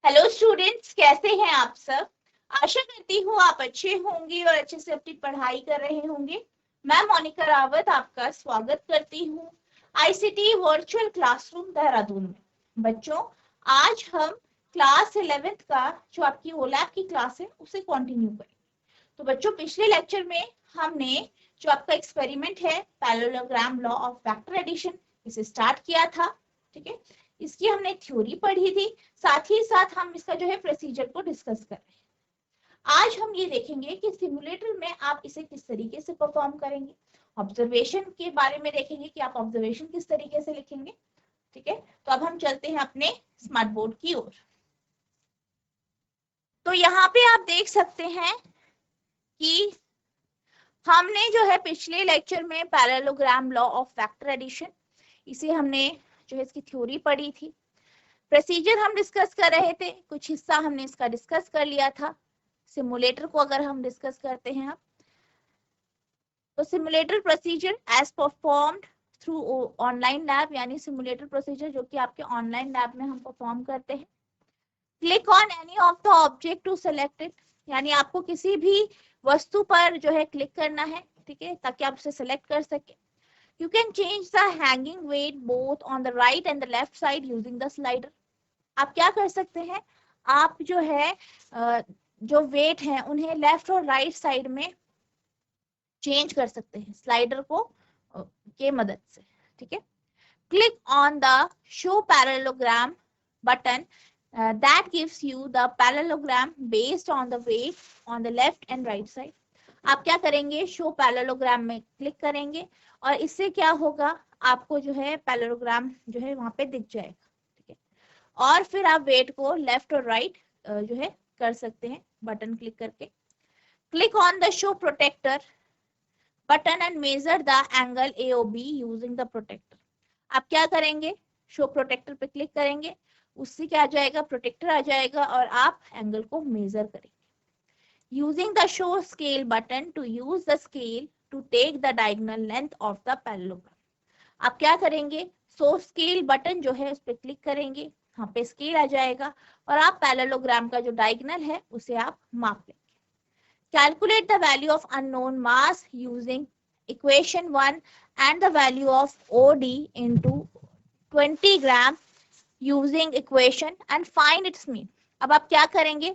Hello students, कैसे हैं आप सब। आशा करती हूँ आप अच्छे होंगे और अच्छे से अपनी पढ़ाई कर रहे होंगे। मैं मोनिका रावत आपका स्वागत करती हूँ आईसीटी वर्चुअल क्लासरूम देहरादून में। बच्चों, आज हम क्लास 11th का जो आपकी ओलैप की क्लास है उसे कंटिन्यू करेंगे। तो बच्चों, पिछले लेक्चर में हमने जो आपका एक्सपेरिमेंट है parallelogram law of vector addition इसे स्टार्ट किया था। ठीक है, इसकी हमने थ्योरी पढ़ी थी, साथ ही साथ हम इसका जो है प्रोसीजर को डिस्कस कर रहे हैं। आज हम ये देखेंगे कि सिमुलेटर में आप इसे किस तरीके से परफॉर्म करेंगे। ऑब्जर्वेशन के बारे में देखेंगे कि आप ऑब्जर्वेशन किस तरीके से लिखेंगे। ठीक है, तो अब हम चलते हैं अपने स्मार्ट बोर्ड की ओर। तो यहाँ पे आप देख सकते हैं कि हमने जो है पिछले लेक्चर में parallelogram law of vector addition इसे हमने जो है इसकी थ्योरी पढ़ी थी। प्रोसीजर हम डिस्कस कर रहे थे, कुछ हिस्सा हमने इसका डिस्कस कर लिया था। सिमुलेटर को अगर हम डिस्कस करते हैं तो simulator procedure as performed through online lab, यानी सिमुलेटर प्रोसीजर जो कि आपके ऑनलाइन लैब में हम परफॉर्म करते हैं। Click on any of the object to select it, यानी आपको किसी भी वस्तु पर जो है क्लिक करना है, ठीक है, ताकि आप उसे सेलेक्ट कर सके। You can change the hanging weight both on the right and the left side using the slider. आप क्या कर सकते हैं, आप जो है जो वेट है उन्हें लेफ्ट और राइट साइड में चेंज कर सकते हैं स्लाइडर को के मदद से। ठीक है, click on the show parallelogram button that gives you the parallelogram based on the weight on the left and right side. आप क्या करेंगे, शो पैरेललोग्राम में क्लिक करेंगे और इससे क्या होगा, आपको जो है पैरेललोग्राम जो है वहां पे दिख जाएगा। ठीक है, और फिर आप वेट को लेफ्ट और राइट जो है कर सकते हैं बटन क्लिक करके। Click on the show protractor button and measure the angle AOB using the protractor. आप क्या करेंगे, शो प्रोटेक्टर पे क्लिक करेंगे, उससे क्या आ जाएगा, प्रोटेक्टर आ जाएगा और आप एंगल को मेजर करेंगे। Using the show scale button to use the scale to take the diagonal length of the parallelogram. आप क्या करेंगे, सो स्केल बटन जो है उस पर क्लिक करेंगे, यहाँ पे स्केल आ जाएगा और आप पैरेललोग्राम का जो डायगोनल है उसे आप माप लेंगे। Calculate the value of unknown mass using equation 1 and the value of OD into 20 gram using equation and find its mean. अब आप क्या करेंगे,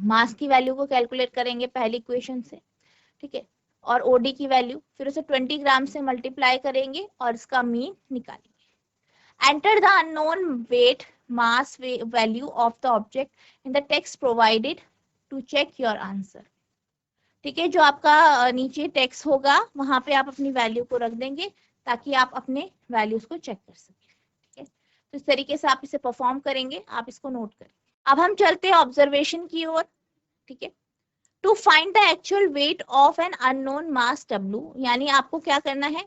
मास की वैल्यू को कैलकुलेट करेंगे पहली इक्वेशन से, ठीक है, और ओडी की वैल्यू, फिर उसे 20 ग्राम से मल्टीप्लाई करेंगे और इसका मीन निकालेंगे। Enter the unknown weight mass value of the object in the text provided to check your answer. ठीक है, जो आपका नीचे टेक्स्ट होगा वहां पे आप अपनी वैल्यू को रख देंगे ताकि आप अपने वैल्यूज को चेक कर सकें। ठीक है, तो इस तरीके से आप इसे परफॉर्म करेंगे, आप इसको नोट करें। अब हम चलते हैं ऑब्जर्वेशन की ओर। ठीक है, to find the actual weight of an unknown mass W, यानी आपको क्या करना है,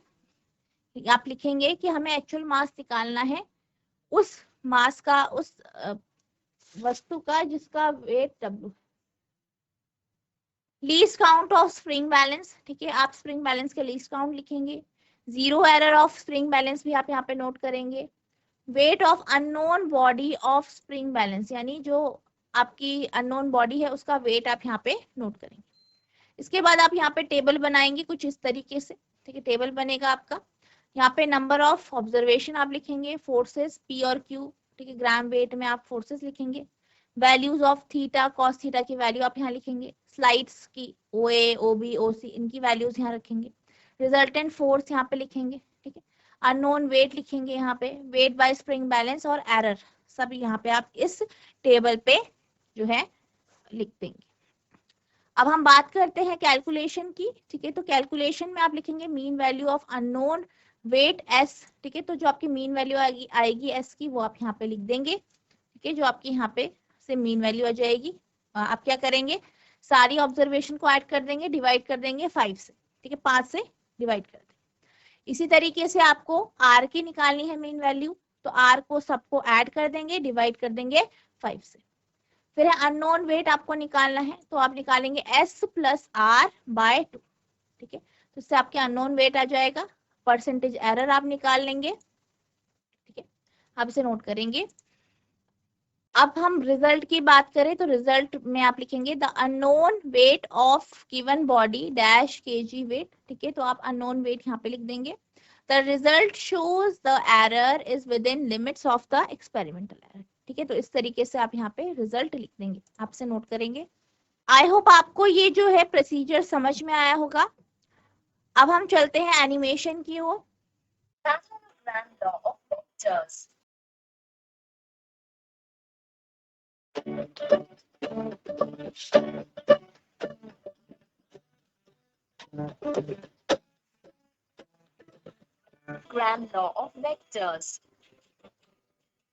आप लिखेंगे कि हमें एक्चुअल मास निकालना है उस मास का, उस वस्तु का जिसका weight W। Least count of spring balance, ठीक है, आप स्प्रिंग बैलेंस के लीस्ट काउंट लिखेंगे। Zero error of spring balance भी आप यहाँ पे नोट करेंगे। Weight of unknown body of spring balance, यानी जो आपकी अननोन बॉडी है उसका वेट आप यहाँ पे नोट करेंगे। इसके बाद आप यहाँ पे टेबल बनाएंगे कुछ इस तरीके से। ठीक है, टेबल बनेगा आपका, यहाँ पे नंबर ऑफ ऑब्जर्वेशन आप लिखेंगे, फोर्सेस P और Q, ठीक है, ग्राम वेट में आप फोर्सेस लिखेंगे। Values of theta cos theta की वैल्यू आप यहाँ लिखेंगे। स्लाइड्स की OA OB OC इनकी वैल्यूज यहाँ रखेंगे। रिजल्टेंट फोर्स यहाँ पे लिखेंगे। ठीक है, अननोन वेट लिखेंगे यहाँ पे, वेट बाय स्प्रिंग बैलेंस और एरर सब यहाँ पे आप इस टेबल पे जो है लिख देंगे। अब हम बात करते हैं कैलकुलेशन की। ठीक है, तो कैलकुलेशन में आप लिखेंगे mean value of unknown weight S। ठीक है, तो जो आपकी मीन वैल्यू आएगी S की वो आप यहाँ पे लिख देंगे। ठीक है, जो आपकी यहाँ पे से मीन वैल्यू आ जाएगी, आप क्या करेंगे, सारी ऑब्जर्वेशन को ऐड कर देंगे, डिवाइड कर देंगे 5 से। ठीक है, 5 से डिवाइड कर देंगे। इसी तरीके से आपको R की निकालनी है मीन वैल्यू, तो R को सबको ऐड कर देंगे, डिवाइड कर देंगे 5 से। फिर है अननोन वेट आपको निकालना है, तो आप निकालेंगे S प्लस R बाय 2। ठीक है, तो इससे आपके अननोन वेट आ जाएगा। परसेंटेज एरर आप निकाल लेंगे। ठीक है, आप इसे नोट करेंगे। अब हम रिजल्ट की बात करें तो रिजल्ट में आप लिखेंगे the unknown weight of given body dash KG weight, ठीक है, तो आप अननोन वेट यहाँ पे लिख देंगे। The result shows the error is with in limits of the experimental error, ठीक है, तो इस तरीके से आप यहाँ पे रिजल्ट लिख देंगे, आपसे नोट करेंगे। आई होप आपको ये जो है प्रोसीजर समझ में आया होगा। अब हम चलते हैं एनिमेशन की ओर। Parallelogram law of vectors. Gram law of vectors.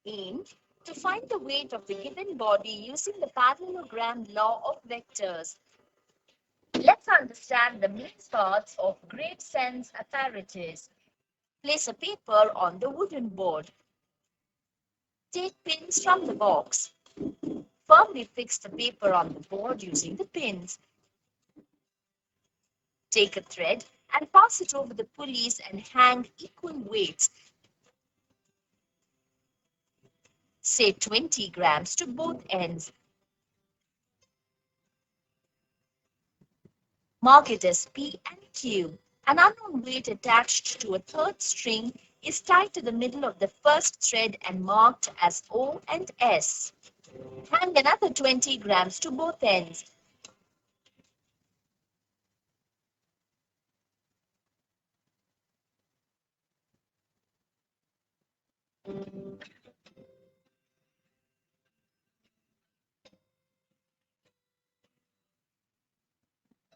Aim to find the weight of the given body using the parallelogram law of vectors. Let's understand the main parts of great sense apparatus. Place a paper on the wooden board. Take pins from the box. Firmly fix the paper on the board using the pins. Take a thread and pass it over the pulleys and hang equal weights, say 20 grams to both ends. Mark it as P and Q. An unknown weight attached to a third string is tied to the middle of the first thread and marked as O and S. Hang another 20 grams to both ends.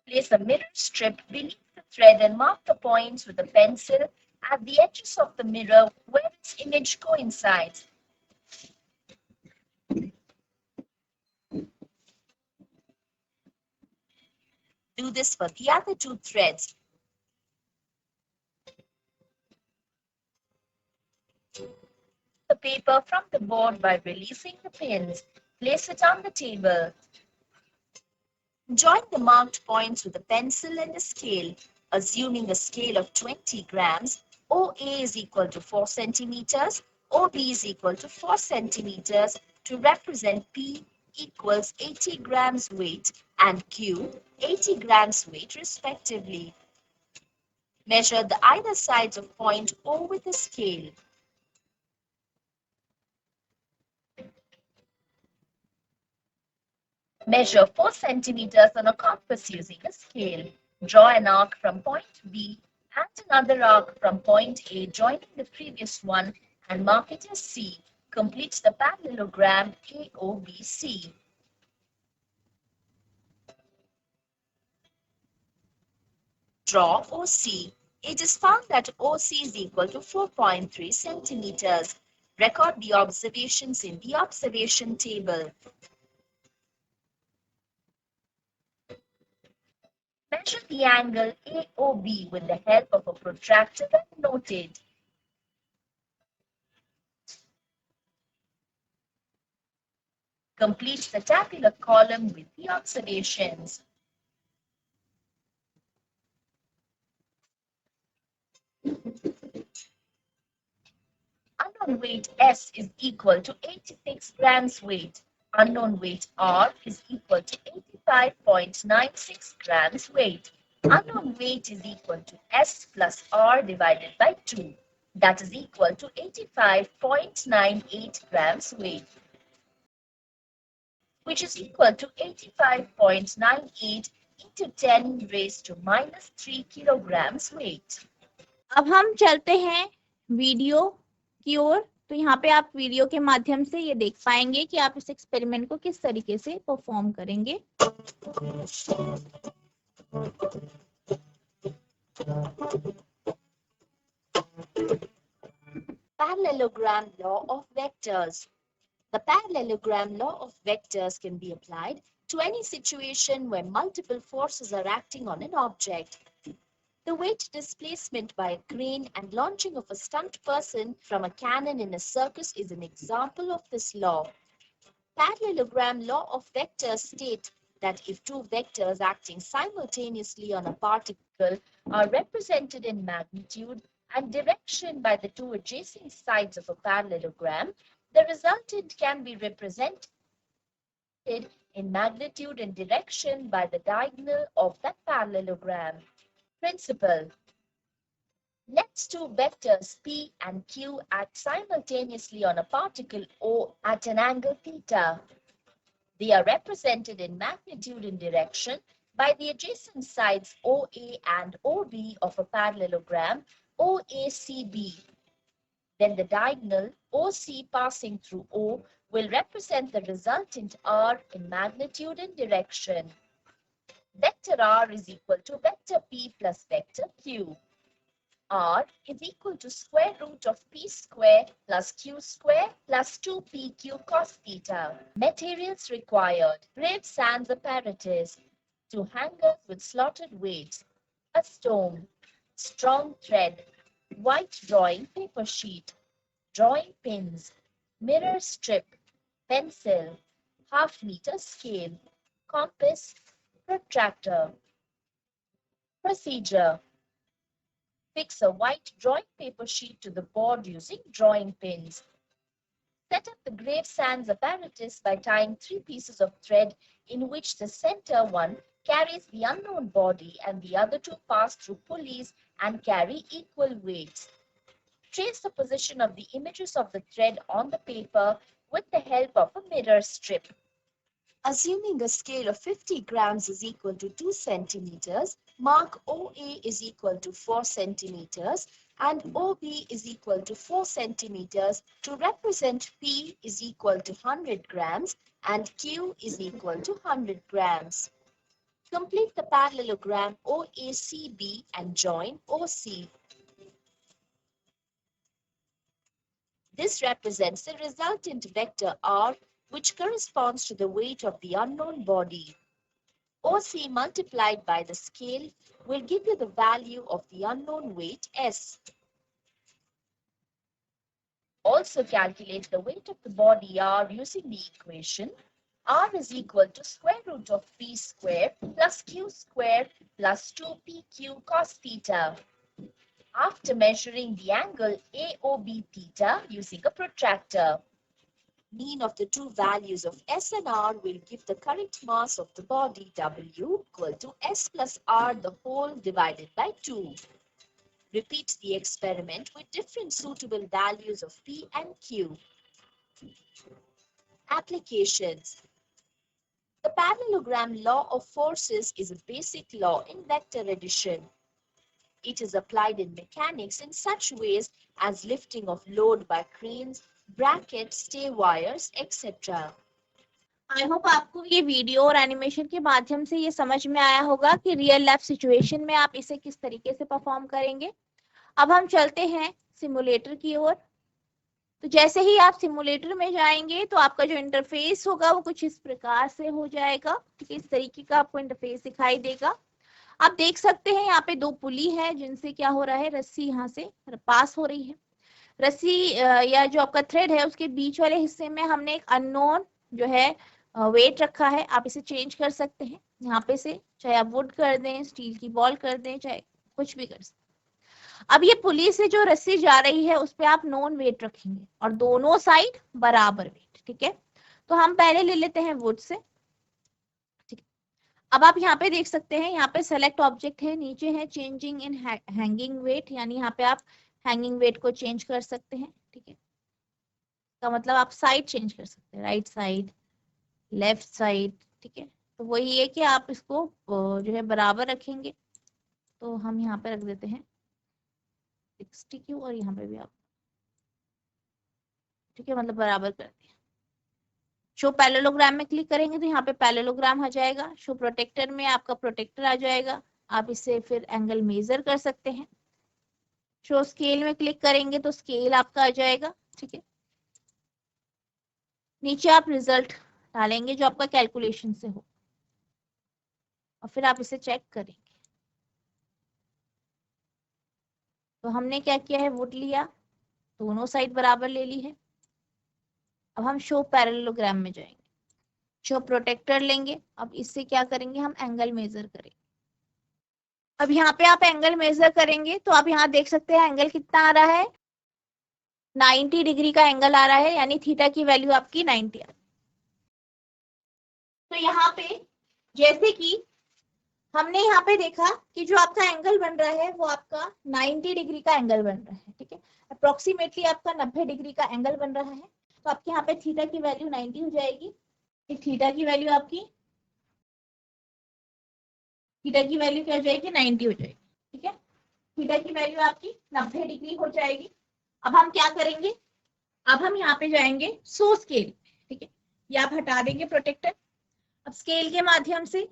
Place a mirror strip beneath the thread and mark the points with a pencil at the edges of the mirror where its image coincides. Do this for the other two threads. The paper from the board by releasing the pins. Place it on the table. Join the marked points with a pencil and a scale. Assuming a scale of 20 grams, OA is equal to 4 centimeters, OB is equal to 4 centimeters to represent P equals 80 grams weight and Q 80 grams weight respectively. Measure the either sides of point O with a scale. Measure 4 centimeters on a compass using a scale. Draw an arc from point B and another arc from point A joining the previous one and mark it as C. Complete the parallelogram AOBC. Draw OC. It is found that OC is equal to 4.3 centimeters. Record the observations in the observation table. Measure the angle AOB with the help of a protractor and note it. Complete the tabular column with the observations. Unknown weight S is equal to 86 grams weight. Unknown weight R is equal to 85.96 grams weight. Unknown weight is equal to S plus R divided by 2. That is equal to 85.98 grams weight, which is equal to 85.98 into 10 raised to minus 3 kilograms weight. अब हम चलते हैं video की ओर। तो यहाँ पे आप video के माध्यम से ये देख पाएंगे कि आप इस एक्सपेरिमेंट को किस तरीके से परफॉर्म करेंगे। Parallelogram law of vectors. The parallelogram law of vectors can be applied to any situation where multiple forces are acting on an object. The weight displacement by a crane and launching of a stunt person from a cannon in a circus is an example of this law. Parallelogram law of vectors state that if two vectors acting simultaneously on a particle are represented in magnitude and direction by the two adjacent sides of a parallelogram, The resultant can be represented in magnitude and direction by the diagonal of that parallelogram. Principle. Let two vectors P and Q act simultaneously on a particle O at an angle theta. They are represented in magnitude and direction by the adjacent sides OA and OB of a parallelogram OACB. Then the diagonal OC passing through O will represent the resultant R in magnitude and direction. Vector R is equal to vector P plus vector Q. R is equal to square root of P square plus Q square plus 2PQ cos theta. Materials required: grave sans apparatus, 2 hangers with slotted weights, a stone, strong thread, white drawing paper sheet, drawing pins, mirror strip, pencil, half-meter scale, compass, protractor. Procedure. Fix a white drawing paper sheet to the board using drawing pins. Set up the grave sans apparatus by tying 3 pieces of thread in which the center one carries the unknown body and the other 2 pass through pulleys and carry equal weights. Trace the position of the images of the thread on the paper with the help of a mirror strip. Assuming a scale of 50 grams is equal to 2 centimeters, mark OA is equal to 4 centimeters and OB is equal to 4 centimeters to represent P is equal to 100 grams and Q is equal to 100 grams. Complete the parallelogram OACB and join OC. This represents the resultant vector R, which corresponds to the weight of the unknown body. OC multiplied by the scale will give you the value of the unknown weight S. Also calculate the weight of the body R using the equation R is equal to square root of P square plus Q square plus 2PQ cos theta. After measuring the angle AOB theta using a protractor, mean of the two values of S and R will give the current mass of the body W equal to S plus R the whole divided by 2. Repeat the experiment with different suitable values of P and Q. Applications. The parallelogram law of forces is a basic law in vector addition. It is applied in mechanics in such ways as lifting of load by cranes, brackets, stay wires, etc. I hope आपको ये video और animation के माध्यम से ये समझ में आया होगा कि रियल लाइफ सिचुएशन में आप इसे किस तरीके से परफॉर्म करेंगे। अब हम चलते हैं सिमुलेटर की ओर। तो जैसे ही आप सिमुलेटर में जाएंगे तो आपका जो इंटरफेस होगा वो कुछ इस प्रकार से हो जाएगा। ठीक है, इस तरीके का आपको इंटरफेस दिखाई देगा। आप देख सकते हैं यहाँ पे 2 पुली है जिनसे क्या हो रहा है, रस्सी यहाँ से पास हो रही है। रस्सी या जो आपका थ्रेड है उसके बीच वाले हिस्से में हमने एक अननोन जो है वेट रखा है। आप इसे चेंज कर सकते हैं यहाँ पे से, चाहे आप वुड कर दें, स्टील की बॉल कर दें, चाहे कुछ भी कर सकते। अब ये पुली से जो रस्सी जा रही है उस पे आप नॉन वेट रखेंगे और दोनों साइड बराबर वेट। ठीक है, तो हम पहले ले लेते हैं वुड से। ठीक है, अब आप यहाँ पे देख सकते हैं, यहाँ पे सेलेक्ट ऑब्जेक्ट है, नीचे है चेंजिंग इन हैंगिंग वेट, यानी यहाँ पे आप हैंगिंग वेट को चेंज कर सकते हैं। ठीक है, इसका मतलब आप साइड चेंज कर सकते हैं, राइट साइड, लेफ्ट साइड। ठीक है, तो वही है कि आप इसको जो है बराबर रखेंगे। तो हम यहाँ पे रख देते हैं 60 क्यू और यहाँ पे भी आप, ठीक है, मतलब बराबर कर दिया। शो पैरेललोग्राम में क्लिक करेंगे तो यहाँ पे पैरेललोग्राम आ जाएगा। शो प्रोटेक्टर में आपका प्रोटेक्टर आ जाएगा, आप इससे फिर एंगल मेजर कर सकते हैं। शो स्केल में क्लिक करेंगे तो स्केल आपका आ जाएगा। ठीक है, नीचे आप रिजल्ट डालेंगे जो आपका कैलकुलेशन से हो और फिर आप इसे चेक करेंगे। तो हमने क्या किया है, वुड लिया, दोनों साइड बराबर ले ली है। अब हम शो पैरेललोग्राम में जाएंगे, शो प्रोटेक्टर लेंगे। अब इससे क्या करेंगे, हम एंगल मेजर करेंगे। अब यहाँ पे आप एंगल मेजर करेंगे तो आप यहाँ देख सकते हैं एंगल कितना आ रहा है, 90 डिग्री का एंगल आ रहा है, यानी थीटा की वैल्यू आपकी 90 है। तो यहाँ पे जैसे कि हमने यहाँ पे देखा कि जो आपका एंगल बन रहा है वो आपका 90 डिग्री का एंगल बन रहा है, ठीक है। अप्रोक्सीमेटली आपका 90 डिग्री का एंगल बन रहा है, तो आपके यहाँ पे थीटा की वैल्यू 90 हो जाएगी। थीटा की वैल्यू आपकी क्या हो जाएगी, 90 हो जाएगी, ठीक है। थीटा की वैल्यू आपकी 90 डिग्री हो जाएगी। अब हम क्या करेंगे, अब हम यहाँ पे जाएंगे सो स्केल, ठीक है। ये आप हटा देंगे प्रोटेक्टर। अब स्केल के माध्यम से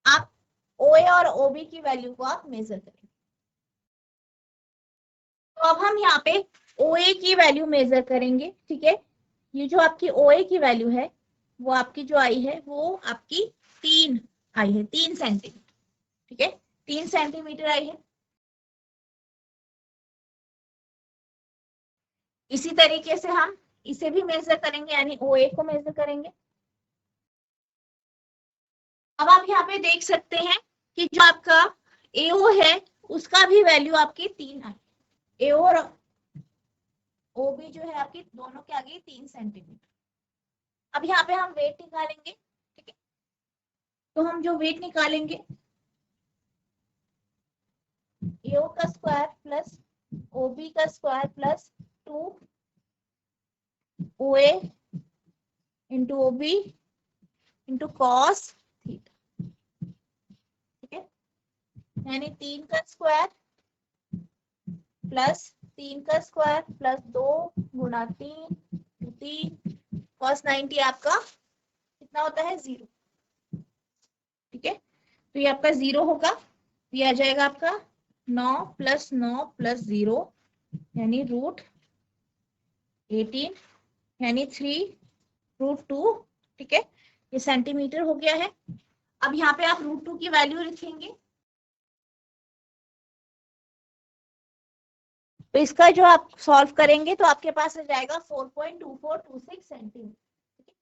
आप OA और OB की वैल्यू को आप मेजर करेंगे। तो अब हम यहाँ पे OA की वैल्यू मेजर करेंगे, ठीक है। ये जो आपकी OA की वैल्यू है वो आपकी जो आई है वो आपकी 3 आई है, 3 सेंटीमीटर, ठीक है, 3 सेंटीमीटर आई है। इसी तरीके से हम इसे भी मेजर करेंगे, यानी OA को मेजर करेंगे। अब आप यहाँ पे देख सकते हैं कि जो आपका AO है उसका भी वैल्यू आपकी 3 आई। AO और OB जो है आपकी दोनों के आगे 3 सेंटीमीटर। अब यहाँ पे हम वेट निकालेंगे, ठीक है। तो हम जो वेट निकालेंगे, AO का स्क्वायर प्लस OB का square plus 2 OA into OB into cos theta, ठीक है। यानी 3 का स्क्वायर प्लस 3 का स्क्वायर प्लस 2 गुणा 3 कॉस 90 आपका कितना होता है, 0, ठीक है। तो ये आपका 0 होगा, ये आ जाएगा आपका 9 प्लस 9 प्लस 0 यानी √18 यानी 3√2, ठीक है। ये सेंटीमीटर हो गया है। अब यहाँ पे आप √2 की वैल्यू लिखेंगे, तो इसका जो आप सॉल्व करेंगे तो आपके पास आ जाएगा 4.2426 सेंटीमीटर।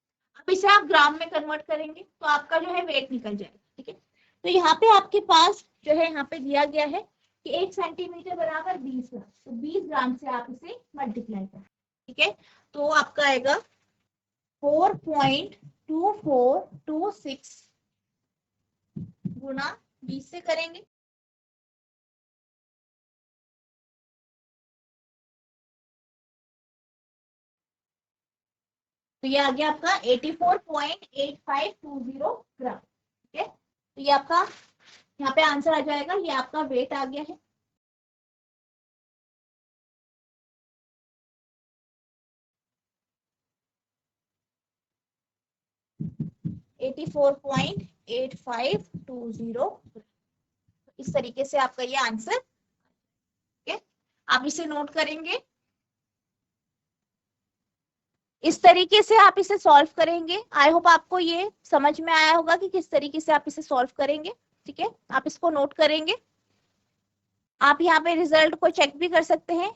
अब इसे आप ग्राम में कन्वर्ट करेंगे तो आपका जो है वेट निकल जाएगा, ठीक है। तो यहाँ पे आपके पास जो है यहाँ पे दिया गया है कि 1 सेंटीमीटर बराबर 20 ग्राम, तो 20 ग्राम से आप इसे मल्टीप्लाई करें, ठीक है। तो आपका आएगा 4.2426 गुना 20 से करेंगे, तो ये आ गया आपका 84.8520 ग्राम, ठीक है। तो ये आपका यहाँ पे आंसर आ जाएगा, ये आपका वेट आ गया है। $84.8520। इस तरीके से आपका ये आंसर, ठीक है। आप इसे नोट करेंगे, इस तरीके से आप इसे सॉल्व करेंगे। आई होप आपको ये समझ में आया होगा कि किस तरीके से आप इसे सॉल्व करेंगे, ठीक है। आप इसको नोट करेंगे, आप यहाँ पे रिजल्ट को चेक भी कर सकते हैं,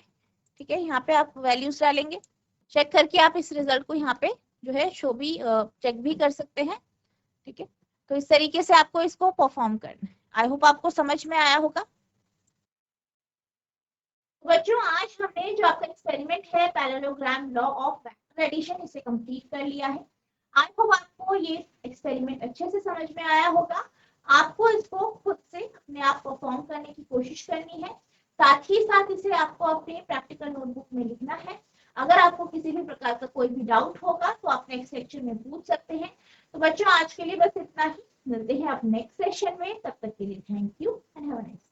ठीक है। यहाँ पे आप वैल्यूज डालेंगे, चेक करके आप इस रिजल्ट को यहाँ पे जो है शो भी चेक भी कर सकते हैं, ठीक है। तो इस तरीके से आपको इसको परफॉर्म करना है। आई होप आपको समझ में आया होगा। बच्चों आज हमने जो आपका एक्सपेरिमेंट है parallelogram law of vector addition, इसे कंप्लीट कर लिया है। आई होप आपको ये एक्सपेरिमेंट अच्छे से समझ में आया होगा। आपको इसको खुद से अपने आप परफॉर्म करने की कोशिश करनी है, साथ ही साथ इसे आपको अपने प्रैक्टिकल नोटबुक में लिखना है। अगर आपको किसी भी प्रकार का कोई भी डाउट होगा तो आप नेक्स्ट सेक्शन में पूछ सकते हैं। तो बच्चों आज के लिए बस इतना ही, मिलते हैं आप नेक्स्ट सेशन में, तब तक के लिए thank you and have a nice day.